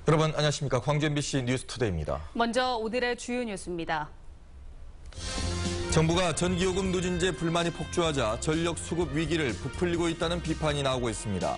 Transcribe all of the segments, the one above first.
여러분 안녕하십니까. 광주 MBC 뉴스투데이입니다. 먼저 오늘의 주요 뉴스입니다. 정부가 전기요금 누진제 불만이 폭주하자 전력 수급 위기를 부풀리고 있다는 비판이 나오고 있습니다.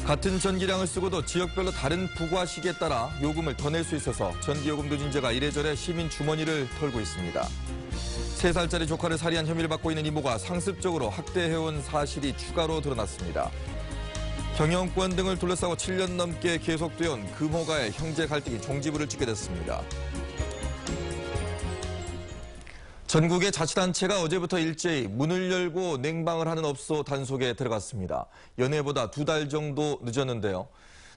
같은 전기량을 쓰고도 지역별로 다른 부과식에 따라 요금을 더 낼 수 있어서 전기요금 누진제가 이래저래 시민 주머니를 털고 있습니다. 3살짜리 조카를 살해한 혐의를 받고 있는 이모가 상습적으로 학대해온 사실이 추가로 드러났습니다. 경영권 등을 둘러싸고 7년 넘게 계속되어온 금호가의 형제 갈등이 종지부를 찍게 됐습니다. 전국의 자치단체가 어제부터 일제히 문을 열고 냉방을 하는 업소 단속에 들어갔습니다. 연해보다 2달 정도 늦었는데요.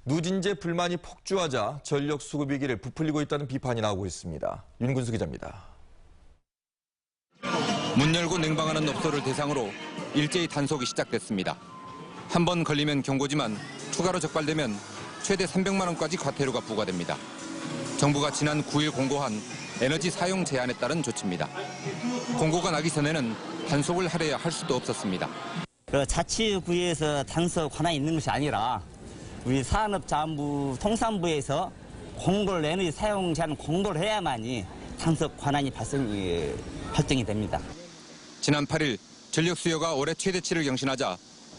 누진제 불만이 폭주하자 전력 수급 위기를 부풀리고 있다는 비판이 나오고 있습니다. 윤근수 기자입니다. 문 열고 냉방하는 업소를 대상으로 일제히 단속이 시작됐습니다. 한 번 걸리면 경고지만 추가로 적발되면 최대 300만 원까지 과태료가 부과됩니다. 정부가 지난 9일 공고한 에너지 사용 제한에 따른 조치입니다. 공고가 나기 전에는 단속을 하려야 할 수도 없었습니다. 자치구에서 단속 권한이 있는 것이 아니라 우리 산업자원부 통상부에서 공고를 에너지 사용 제한 공고를 해야만이 단속 권한이 발정이 됩니다. 지난 8일 전력 수요가 올해 최대치를 경신하자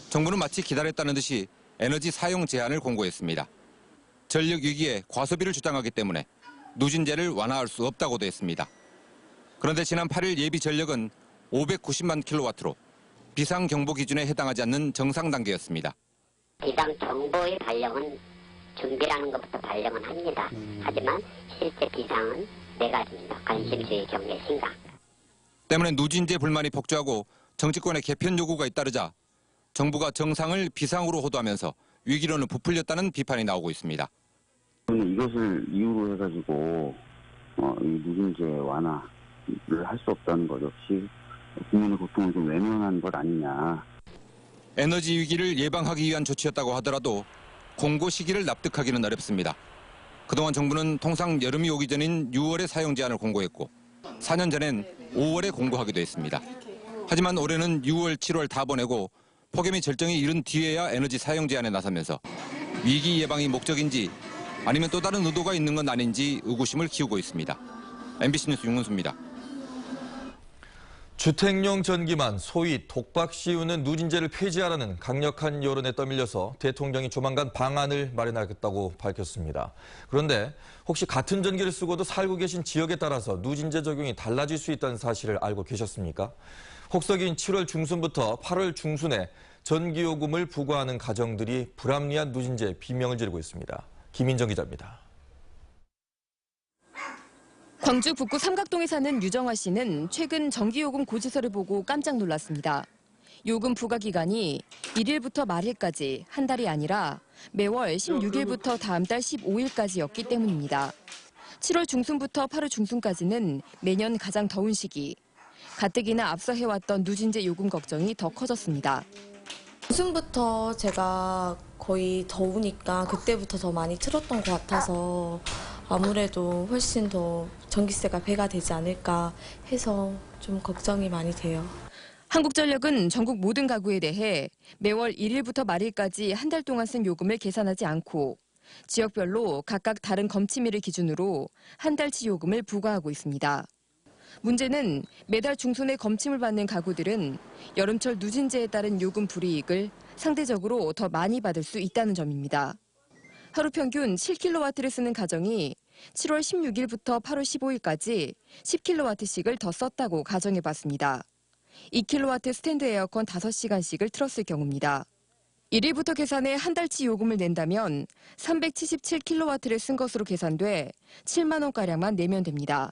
정부는 마치 기다렸다는 듯이 에너지 사용 제한을 공고했습니다. 전력 위기에 과소비를 주장하기 때문에 누진제를 완화할 수 없다고도 했습니다. 그런데 지난 8일 예비 전력은 590만 킬로와트로 비상경보 기준에 해당하지 않는 정상 단계였습니다. 비상경보의 발령은 준비라는 것부터 발령은 합니다. 하지만 실제 비상은 4가지입니다. 관심주의, 경계, 심각. 때문에 누진제 불만이 폭주하고 정치권의 개편 요구가 잇따르자 정부가 정상을 비상으로 호도하면서 위기론을 부풀렸다는 비판이 나오고 있습니다. 이것을 이유로 해가지고 이 누진제 완화를 할 수 없다는 것 역시 국민의 고통을 좀 외면한 것 아니냐. 에너지 위기를 예방하기 위한 조치였다고 하더라도 공고 시기를 납득하기는 어렵습니다. 그동안 정부는 통상 여름이 오기 전인 6월에 사용 제한을 공고했고 4년 전엔 5월에 공고하기도 했습니다. 하지만 올해는 6월, 7월 다 보내고 폭염이 절정이 이른 뒤에야 에너지 사용 제한에 나서면서 위기 예방이 목적인지 아니면 또 다른 의도가 있는 건 아닌지 의구심을 키우고 있습니다. MBC 뉴스 윤근수입니다. 주택용 전기만 소위 독박 씌우는 누진제를 폐지하라는 강력한 여론에 떠밀려서 대통령이 조만간 방안을 마련하겠다고 밝혔습니다. 그런데 혹시 같은 전기를 쓰고도 살고 계신 지역에 따라서 누진제 적용이 달라질 수 있다는 사실을 알고 계셨습니까? 혹석인 7월 중순부터 8월 중순에 전기요금을 부과하는 가정들이 불합리한 누진제에 비명을 지르고 있습니다. 김인정 기자입니다. 광주 북구 삼각동에 사는 유정화 씨는 최근 전기요금 고지서를 보고 깜짝 놀랐습니다. 요금 부과 기간이 1일부터 말일까지 한 달이 아니라 매월 16일부터 다음 달 15일까지였기 때문입니다. 7월 중순부터 8월 중순까지는 매년 가장 더운 시기. 가뜩이나 앞서 해왔던 누진제 요금 걱정이 더 커졌습니다. 중순부터 제가 거의 더우니까 그때부터 더 많이 틀었던 것 같아서 아무래도 훨씬 더 전기세가 배가 되지 않을까 해서 좀 걱정이 많이 돼요. 한국전력은 전국 모든 가구에 대해 매월 1일부터 말일까지 한 달 동안 쓴 요금을 계산하지 않고 지역별로 각각 다른 검침일을 기준으로 한 달치 요금을 부과하고 있습니다. 문제는 매달 중순에 검침을 받는 가구들은 여름철 누진제에 따른 요금 불이익을 상대적으로 더 많이 받을 수 있다는 점입니다. 하루 평균 7kW를 쓰는 가정이 7월 16일부터 8월 15일까지 10kW씩을 더 썼다고 가정해봤습니다. 2kW 스탠드 에어컨 5시간씩을 틀었을 경우입니다. 1일부터 계산해 한 달치 요금을 낸다면 377kW를 쓴 것으로 계산돼 7만 원가량만 내면 됩니다.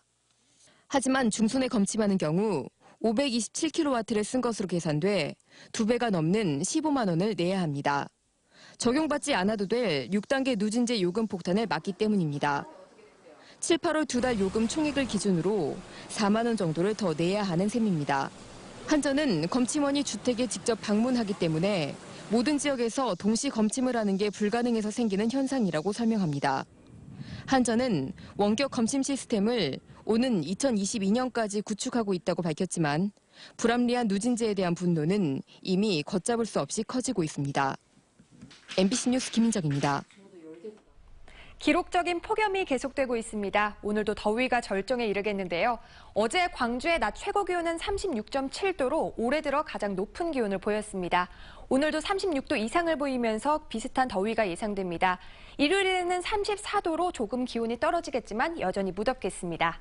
하지만 중순에 검침하는 경우 527kW를 쓴 것으로 계산돼 2배가 넘는 15만 원을 내야 합니다. 적용받지 않아도 될 6단계 누진제 요금 폭탄을 막기 때문입니다. 7, 8월 2달 요금 총액을 기준으로 4만 원 정도를 더 내야 하는 셈입니다. 한전은 검침원이 주택에 직접 방문하기 때문에 모든 지역에서 동시 검침을 하는 게 불가능해서 생기는 현상이라고 설명합니다. 한전은 원격 검침 시스템을 오는 2022년까지 구축하고 있다고 밝혔지만 불합리한 누진제에 대한 분노는 이미 걷잡을 수 없이 커지고 있습니다. MBC 뉴스 김인정입니다. 기록적인 폭염이 계속되고 있습니다. 오늘도 더위가 절정에 이르겠는데요. 어제 광주의 낮 최고 기온은 36.7도로 올해 들어 가장 높은 기온을 보였습니다. 오늘도 36도 이상을 보이면서 비슷한 더위가 예상됩니다. 일요일에는 34도로 조금 기온이 떨어지겠지만 여전히 무덥겠습니다.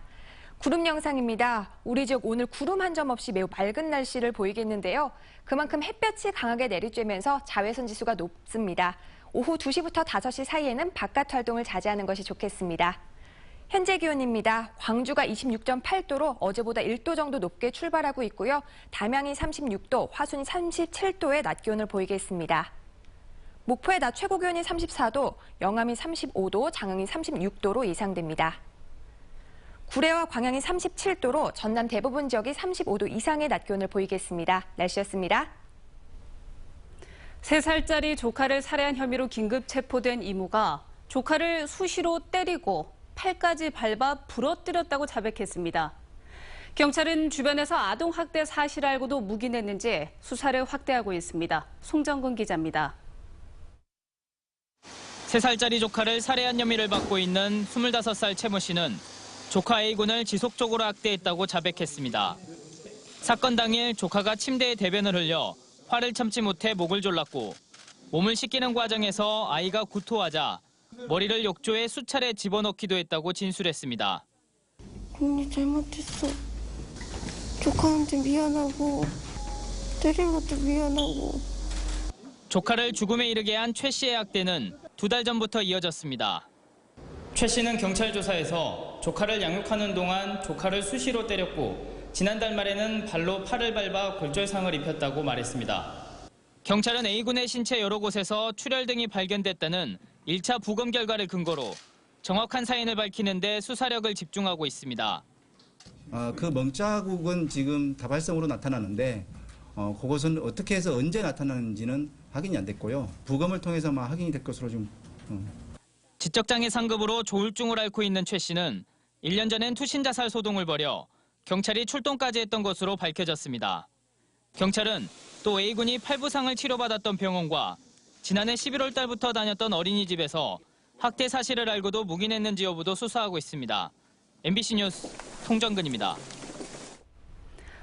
구름 영상입니다. 우리 지역 오늘 구름 한 점 없이 매우 맑은 날씨를 보이겠는데요. 그만큼 햇볕이 강하게 내리쬐면서 자외선 지수가 높습니다. 오후 2시부터 5시 사이에는 바깥 활동을 자제하는 것이 좋겠습니다. 현재 기온입니다. 광주가 26.8도로 어제보다 1도 정도 높게 출발하고 있고요. 담양이 36도, 화순이 37도의 낮 기온을 보이겠습니다. 목포의 낮 최고 기온이 34도, 영암이 35도, 장흥이 36도로 예상됩니다. 구례와 광양이 37도로 전남 대부분 지역이 35도 이상의 낮 기온을 보이겠습니다. 날씨였습니다. 3살짜리 조카를 살해한 혐의로 긴급 체포된 이모가 조카를 수시로 때리고 팔까지 밟아 부러뜨렸다고 자백했습니다. 경찰은 주변에서 아동학대 사실을 알고도 묵인했는지 수사를 확대하고 있습니다. 송정근 기자입니다. 3살짜리 조카를 살해한 혐의를 받고 있는 25살 최 모 씨는 조카 A군을 지속적으로 학대했다고 자백했습니다. 사건 당일 조카가 침대에 대변을 흘려 화를 참지 못해 목을 졸랐고 몸을 씻기는 과정에서 아이가 구토하자 머리를 욕조에 수차례 집어넣기도 했다고 진술했습니다. 언니 잘못했어. 조카한테 미안하고 때린 것도 미안하고. 조카를 지금에 이르게 한 최 씨의 학대는 2달 전부터 이어졌습니다. 최 씨는 경찰 조사에서 조카를 양육하는 동안 조카를 수시로 때렸고 지난달 말에는 발로 팔을 밟아 골절상을 입혔다고 말했습니다. 경찰은 A군의 신체 여러 곳에서 출혈 등이 발견됐다는 1차 부검 결과를 근거로 정확한 사인을 밝히는 데 수사력을 집중하고 있습니다. 그 멍자국은 지금 다발성으로 나타나는데 그것은 어떻게 해서 언제 나타나는지는 확인이 안 됐고요. 부검을 통해서만 확인이 될 것으로 좀. 지적장애 상급으로 조울증을 앓고 있는 최 씨는 1년 전엔 투신자살 소동을 벌여 경찰이 출동까지 했던 것으로 밝혀졌습니다. 경찰은 또 A군이 팔부상을 치료받았던 병원과 지난해 11월 달부터 다녔던 어린이집에서 학대 사실을 알고도 묵인했는지 여부도 수사하고 있습니다. MBC 뉴스 송정근입니다.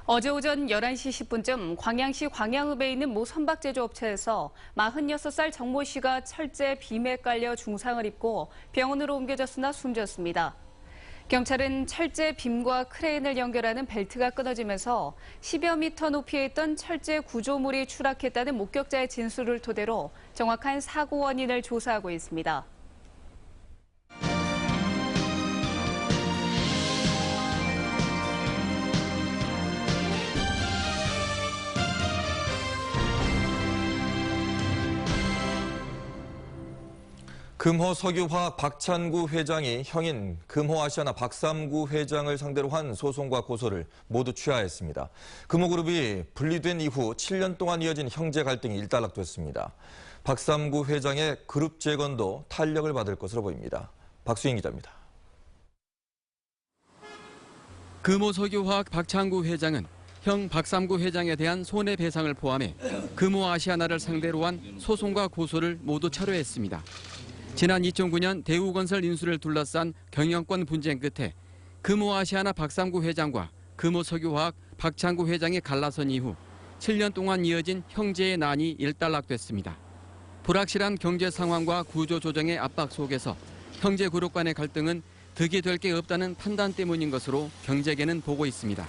어제 오전 11시 10분쯤 광양시 광양읍에 있는 모 선박제조업체에서 46살 정모 씨가 철제 빔에 깔려 중상을 입고 병원으로 옮겨졌으나 숨졌습니다. 경찰은 철제 빔과 크레인을 연결하는 벨트가 끊어지면서 10여 미터 높이에 있던 철제 구조물이 추락했다는 목격자의 진술을 토대로 정확한 사고 원인을 조사하고 있습니다. 금호석유화학 박찬구 회장이 형인 금호아시아나 박삼구 회장을 상대로 한 소송과 고소를 모두 취하했습니다. 금호그룹이 분리된 이후 7년 동안 이어진 형제 갈등이 일단락됐습니다. 박삼구 회장의 그룹 재건도 탄력을 받을 것으로 보입니다. 박수인 기자입니다. 금호석유화학 박찬구 회장은 형 박삼구 회장에 대한 손해배상을 포함해 금호아시아나를 상대로 한 소송과 고소를 모두 철회했습니다. 지난 2009년 대우건설 인수를 둘러싼 경영권 분쟁 끝에 금호아시아나 박삼구 회장과 금호석유화학 박찬구 회장이 갈라선 이후 7년 동안 이어진 형제의 난이 일단락됐습니다. 불확실한 경제 상황과 구조 조정의 압박 속에서 형제 그룹 간의 갈등은 득이 될 게 없다는 판단 때문인 것으로 경제계는 보고 있습니다.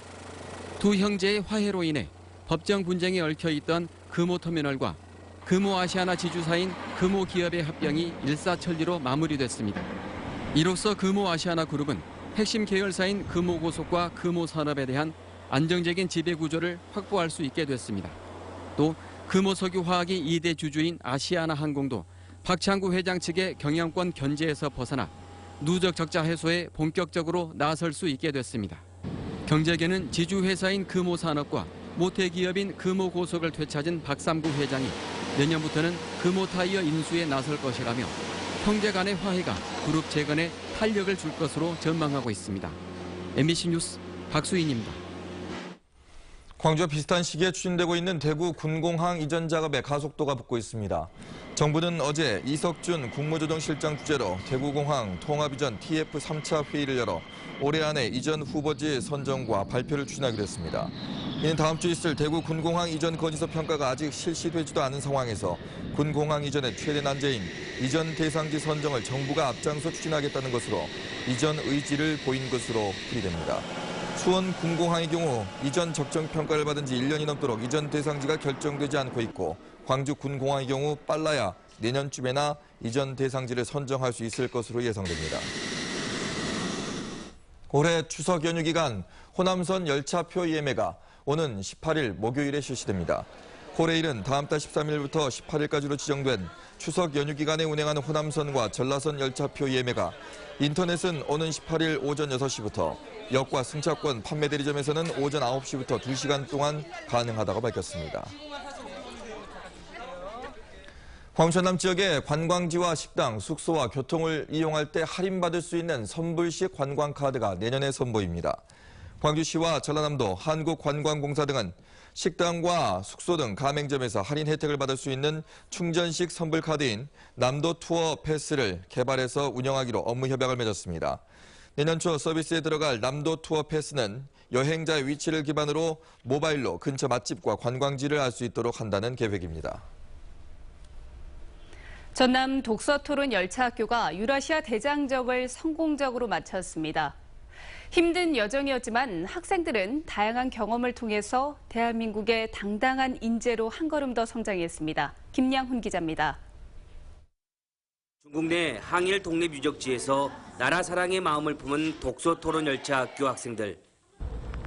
두 형제의 화해로 인해 법정 분쟁이 얽혀있던 금호터미널과 금호아시아나 지주사인 금호기업의 합병이 일사천리로 마무리됐습니다. 이로써 금호아시아나 그룹은 핵심 계열사인 금호고속과 금호산업에 대한 안정적인 지배구조를 확보할 수 있게 됐습니다. 또 금호석유화학이 2대 주주인 아시아나항공도 박찬구 회장 측의 경영권 견제에서 벗어나 누적 적자 해소에 본격적으로 나설 수 있게 됐습니다. 경제계는 지주회사인 금호산업과 모태기업인 금호고속을 되찾은 박삼구 회장이 내년부터는 금호타이어 인수에 나설 것이라며 형제 간의 화해가 그룹 재건에 탄력을 줄 것으로 전망하고 있습니다. MBC 뉴스 박수인입니다. 광주와 비슷한 시기에 추진되고 있는 대구 군공항 이전 작업에 가속도가 붙고 있습니다. 정부는 어제 이석준 국무조정실장 주재로 대구공항 통합이전 TF 3차 회의를 열어 올해 안에 이전 후보지 선정과 발표를 추진하기로 했습니다. 이는 다음 주 있을 대구 군공항 이전 건의서 평가가 아직 실시되지도 않은 상황에서 군공항 이전의 최대 난제인 이전 대상지 선정을 정부가 앞장서 추진하겠다는 것으로 이전 의지를 보인 것으로 풀이됩니다. 수원 군공항의 경우 이전 적정 평가를 받은 지 1년이 넘도록 이전 대상지가 결정되지 않고 있고 광주 군공항의 경우 빨라야 내년쯤에나 이전 대상지를 선정할 수 있을 것으로 예상됩니다. 올해 추석 연휴 기간 호남선 열차표 예매가 오는 18일 목요일에 실시됩니다. 고레일은 다음 달 13일부터 18일까지로 지정된 추석 연휴 기간에 운행하는 호남선과 전라선 열차표 예매가 인터넷은 오는 18일 오전 6시부터 역과 승차권 판매 대리점에서는 오전 9시부터 2시간 동안 가능하다고 밝혔습니다. 광주 전남 지역의 관광지와 식당, 숙소와 교통을 이용할 때 할인받을 수 있는 선불식 관광카드가 내년에 선보입니다. 광주시와 전라남도 한국관광공사 등은 식당과 숙소 등 가맹점에서 할인 혜택을 받을 수 있는 충전식 선불카드인 남도 투어 패스를 개발해서 운영하기로 업무 협약을 맺었습니다. 내년 초 서비스에 들어갈 남도 투어 패스는 여행자의 위치를 기반으로 모바일로 근처 맛집과 관광지를 알 수 있도록 한다는 계획입니다. 전남 독서토론 열차학교가 유라시아 대장정을 성공적으로 마쳤습니다. 힘든 여정이었지만 학생들은 다양한 경험을 통해서 대한민국의 당당한 인재로 한 걸음 더 성장했습니다. 김양훈 기자입니다. 중국 내 항일 독립 유적지에서 나라 사랑의 마음을 품은 독서토론 열차학교 학생들.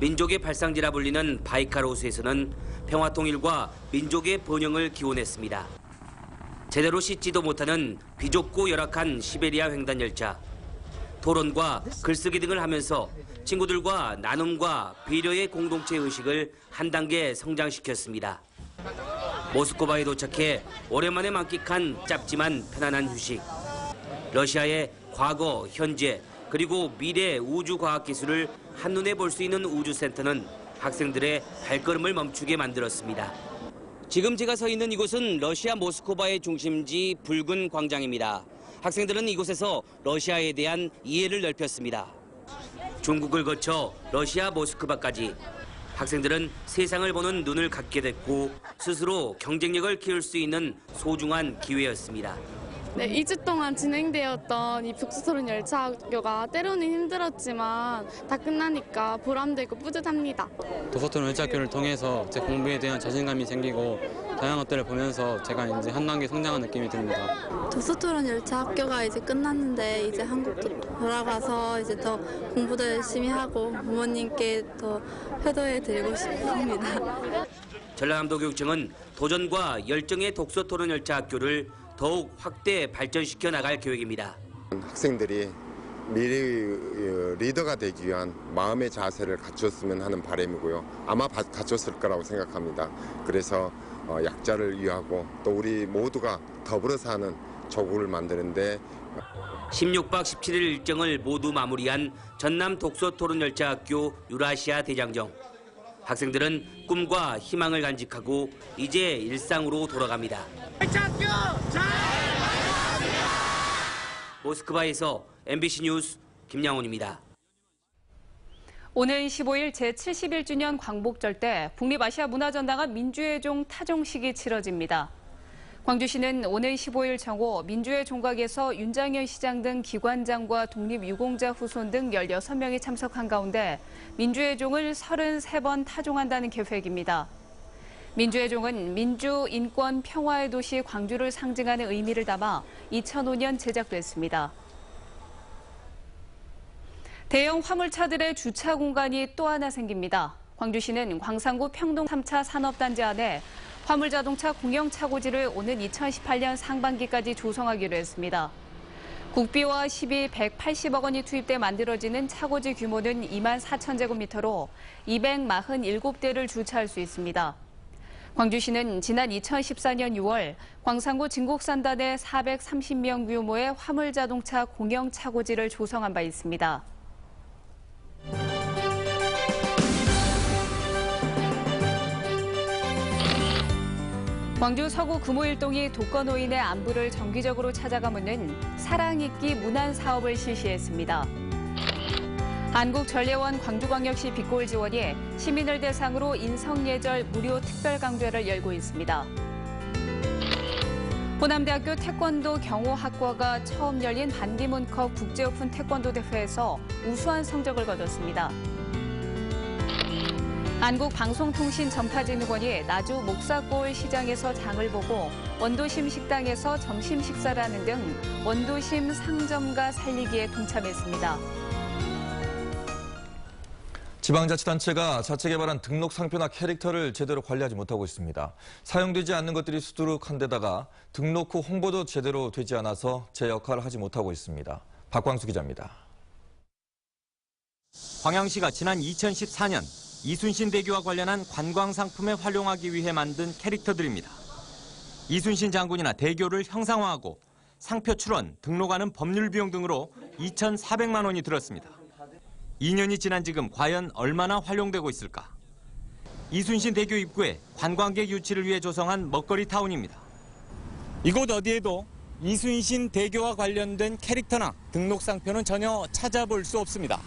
민족의 발상지라 불리는 바이칼 호수에서는 평화통일과 민족의 번영을 기원했습니다. 제대로 씻지도 못하는 비좁고 열악한 시베리아 횡단 열차. 토론과 글쓰기 등을 하면서 친구들과 나눔과 배려의 공동체 의식을 한 단계 성장시켰습니다. 모스크바에 도착해 오랜만에 만끽한 짧지만 편안한 휴식. 러시아의 과거, 현재, 그리고 미래 우주과학기술을 한눈에 볼 수 있는 우주센터는 학생들의 발걸음을 멈추게 만들었습니다. 지금 제가 서 있는 이곳은 러시아 모스크바의 중심지 붉은 광장입니다. 학생들은 이곳에서 러시아에 대한 이해를 넓혔습니다. 중국을 거쳐 러시아 모스크바까지 학생들은 세상을 보는 눈을 갖게 됐고 스스로 경쟁력을 키울 수 있는 소중한 기회였습니다. 네, 2주 동안 진행되었던 이 독서토론 열차학교가 때로는 힘들었지만 다 끝나니까 보람되고 뿌듯합니다. 독서토론 열차학교를 통해서 제 공부에 대한 자신감이 생기고 다양한 것들을 보면서 제가 이제 한 단계 성장한 느낌이 듭니다. 독서토론 열차학교가 이제 끝났는데 이제 한국도 돌아가서 이제 더 공부도 열심히 하고 부모님께 더 효도해드리고 싶습니다. 전라남도 교육청은 도전과 열정의 독서토론 열차학교를 더욱 확대 발전시켜 나갈 계획입니다. 학생들이 미래의 리더가 되기 위한 마음의 자세를 갖췄으면 하는 바람이고요. 아마 갖췄을 거라고 생각합니다. 그래서 약자를 위하고 또 우리 모두가 더불어 사는 조국을 만드는데 16박 17일 일정을 모두 마무리한 전남 독서토론 열차학교 유라시아 대장정. 학생들은 꿈과 희망을 간직하고 이제 일상으로 돌아갑니다. 모스크바에서 MBC 뉴스 김양훈입니다. 오는 15일 제71주년 광복절 때 국립아시아문화전당한 민주의 종 타종식이 치러집니다. 광주시는 오는 15일 정오 민주의 종각에서 윤장현 시장 등 기관장과 독립유공자 후손 등 16명이 참석한 가운데 민주의 종을 33번 타종한다는 계획입니다. 민주의 종은 민주, 인권, 평화의 도시 광주를 상징하는 의미를 담아 2005년 제작됐습니다. 대형 화물차들의 주차 공간이 또 하나 생깁니다. 광주시는 광산구 평동 3차 산업단지 안에 화물자동차 공영차고지를 오는 2018년 상반기까지 조성하기로 했습니다. 국비와 시비 180억 원이 투입돼 만들어지는 차고지 규모는 2만 4천 제곱미터로 247대를 주차할 수 있습니다. 광주시는 지난 2014년 6월 광산구 진곡산단에 430명 규모의 화물자동차 공영차고지를 조성한 바 있습니다. 광주 서구 금호일동이 독거노인의 안부를 정기적으로 찾아가 묻는 사랑잇기 문안 사업을 실시했습니다. 한국전례원 광주광역시 빛고울 지원이 시민을 대상으로 인성예절 무료 특별강좌를 열고 있습니다. 호남대학교 태권도 경호학과가 처음 열린 반기문컵 국제오픈 태권도 대회에서 우수한 성적을 거뒀습니다. 한국방송통신전파진흥원이 나주 목사골 시장에서 장을 보고 원도심 식당에서 점심 식사를 하는 등 원도심 상점가 살리기에 동참했습니다. 지방자치단체가 자체 개발한 등록 상표나 캐릭터를 제대로 관리하지 못하고 있습니다. 사용되지 않는 것들이 수두룩한 데다가 등록 후 홍보도 제대로 되지 않아서 제 역할을 하지 못하고 있습니다. 박광수 기자입니다. 광양시가 지난 2014년 이순신 대교와 관련한 관광 상품에 활용하기 위해 만든 캐릭터들입니다. 이순신 장군이나 대교를 형상화하고 상표 출원, 등록하는 법률 비용 등으로 2,400만 원이 들었습니다. 2년이 지난 지금 과연 얼마나 활용되고 있을까? 이순신 대교 입구에 관광객 유치를 위해 조성한 먹거리 타운입니다. 이곳 어디에도 이순신 대교와 관련된 캐릭터나 등록 상표는 전혀 찾아볼 수 없습니다.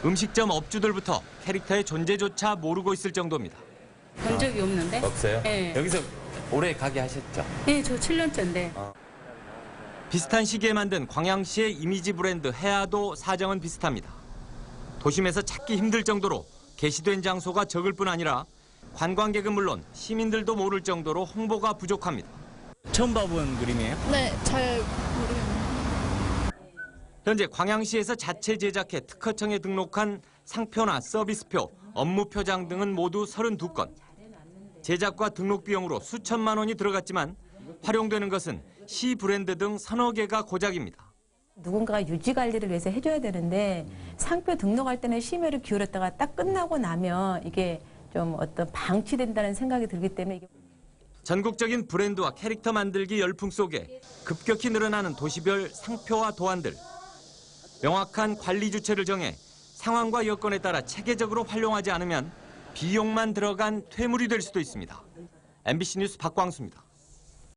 음식점 업주들부터 캐릭터의 존재조차 모르고 있을 정도입니다. 본 적이 없는데? 없어요? 네. 여기서 오래 가게 하셨죠? 네, 저 7년째인데. 비슷한 시기에 만든 광양시의 이미지 브랜드 해아도 사정은 비슷합니다. 도심에서 찾기 힘들 정도로 게시된 장소가 적을 뿐 아니라 관광객은 물론 시민들도 모를 정도로 홍보가 부족합니다. 처음 봐본 그림이에요? 네, 잘 모르겠네요. 현재 광양시에서 자체 제작해 특허청에 등록한 상표나 서비스표, 업무표장 등은 모두 32건. 제작과 등록 비용으로 수천만 원이 들어갔지만 활용되는 것은 시 브랜드 등 서너 개가 고작입니다. 누군가가 유지 관리를 위해서 해줘야 되는데 상표 등록할 때는 심혈을 기울였다가 딱 끝나고 나면 이게 좀 어떤 방치된다는 생각이 들기 때문에 전국적인 브랜드와 캐릭터 만들기 열풍 속에 급격히 늘어나는 도시별 상표와 도안들. 명확한 관리 주체를 정해 상황과 여건에 따라 체계적으로 활용하지 않으면 비용만 들어간 퇴물이 될 수도 있습니다. MBC 뉴스 박광수입니다.